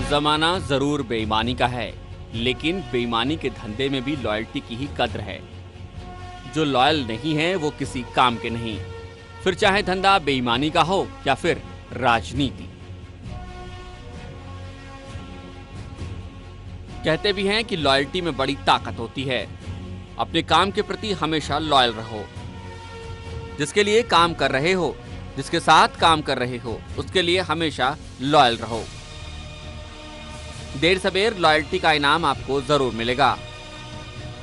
जमाना जरूर बेईमानी का है, लेकिन बेईमानी के धंधे में भी लॉयल्टी की ही कद्र है। जो लॉयल नहीं है वो किसी काम के नहीं, फिर चाहे धंधा बेईमानी का हो या फिर राजनीति। कहते भी हैं कि लॉयल्टी में बड़ी ताकत होती है। अपने काम के प्रति हमेशा लॉयल रहो। जिसके लिए काम कर रहे हो, जिसके साथ काम कर रहे हो, उसके लिए हमेशा लॉयल रहो। देर सबेर लॉयल्टी का इनाम आपको जरूर मिलेगा।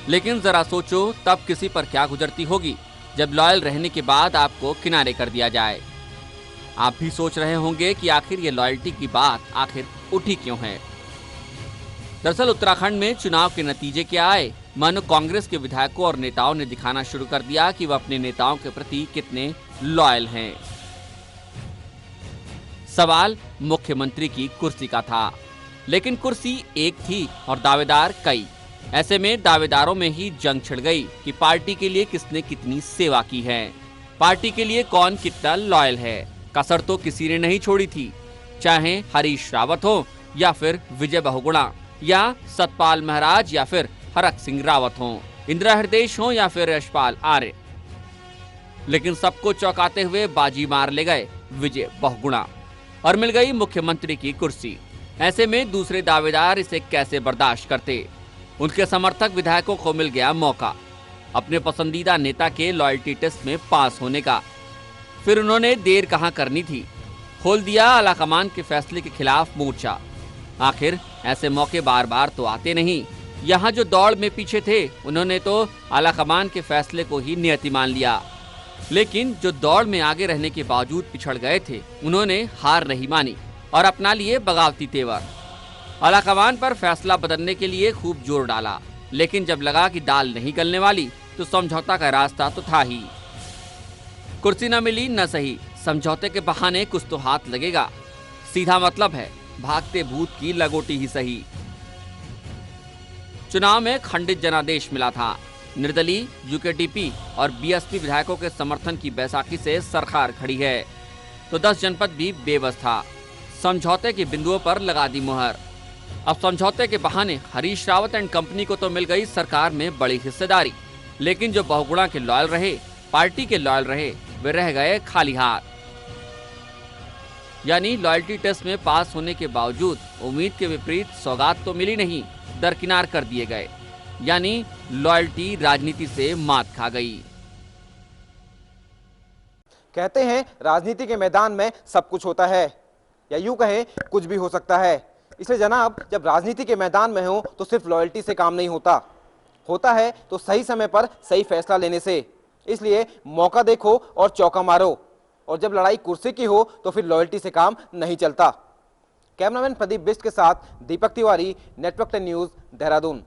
लेकिन जरा सोचो, तब किसी पर क्या गुजरती होगी जब लॉयल रहने के बाद आपको किनारे कर दिया जाए। आप भी सोच रहे होंगे कि आखिर ये लॉयल्टी की बात आखिर उठी क्यों है। दरअसल उत्तराखंड में चुनाव के नतीजे क्या आए, मानो कांग्रेस के विधायकों और नेताओं ने दिखाना शुरू कर दिया कि वह अपने नेताओं के प्रति कितने लॉयल हैं। सवाल मुख्यमंत्री की कुर्सी का था, लेकिन कुर्सी एक थी और दावेदार कई। ऐसे में दावेदारों में ही जंग छिड़ गई कि पार्टी के लिए किसने कितनी सेवा की है, पार्टी के लिए कौन कितना लॉयल है। कसर तो किसी ने नहीं छोड़ी थी, चाहे हरीश रावत हो या फिर विजय बहुगुणा, या सतपाल महाराज या फिर हरक सिंह रावत हो, इंदिरा हृदयेश हो या फिर यशपाल आर्य। लेकिन सबको चौंकाते हुए बाजी मार ले गए विजय बहुगुणा और मिल गई मुख्यमंत्री की कुर्सी। ऐसे में दूसरे दावेदार इसे कैसे बर्दाश्त करते। उनके समर्थक विधायकों को मिल गया मौका अपने पसंदीदा नेता के लॉयल्टी टेस्ट में पास होने का। फिर उन्होंने देर कहां करनी थी, खोल दिया आलाकमान के फैसले के खिलाफ मोर्चा। आखिर ऐसे मौके बार बार तो आते नहीं। यहाँ जो दौड़ में पीछे थे, उन्होंने तो आलाकमान के फैसले को ही नियति मान लिया, लेकिन जो दौड़ में आगे रहने के बावजूद पिछड़ गए थे, उन्होंने हार नहीं मानी और अपना लिए बगावती तेवर। आलाकमान पर फैसला बदलने के लिए खूब जोर डाला, लेकिन जब लगा कि दाल नहीं गलने वाली तो समझौता का रास्ता तो था ही। कुर्सी न मिली न सही, समझौते के बहाने कुछ तो हाथ लगेगा। सीधा मतलब है, भागते भूत की लगोटी ही सही। चुनाव में खंडित जनादेश मिला था। निर्दलीय, यूकेटीपी और बीएसपी विधायकों के समर्थन की बैसाखी से सरकार खड़ी है, तो 10 जनपद भी बेबस था। समझौते के बिंदुओं पर लगा दी मुहर। अब समझौते के बहाने हरीश रावत एंड कंपनी को तो मिल गई सरकार में बड़ी हिस्सेदारी, लेकिन जो बहुगुणा के लॉयल रहे, पार्टी के लॉयल रहे, वे रह गए खाली हाथ। यानी लॉयल्टी टेस्ट में पास होने के बावजूद उम्मीद के विपरीत सौगात तो मिली नहीं, दरकिनार कर दिए गए। यानी लॉयल्टी राजनीति से मात खा गई। कहते हैं राजनीति के मैदान में सब कुछ होता है, या यूं कहें कुछ भी हो सकता है। इसलिए जनाब, जब राजनीति के मैदान में हो तो सिर्फ लॉयल्टी से काम नहीं होता है तो सही समय पर सही फैसला लेने से। इसलिए मौका देखो और चौका मारो, और जब लड़ाई कुर्सी की हो तो फिर लॉयल्टी से काम नहीं चलता। कैमरामैन प्रदीप बिष्ट के साथ दीपक तिवारी, नेटवर्क 10 न्यूज, देहरादून।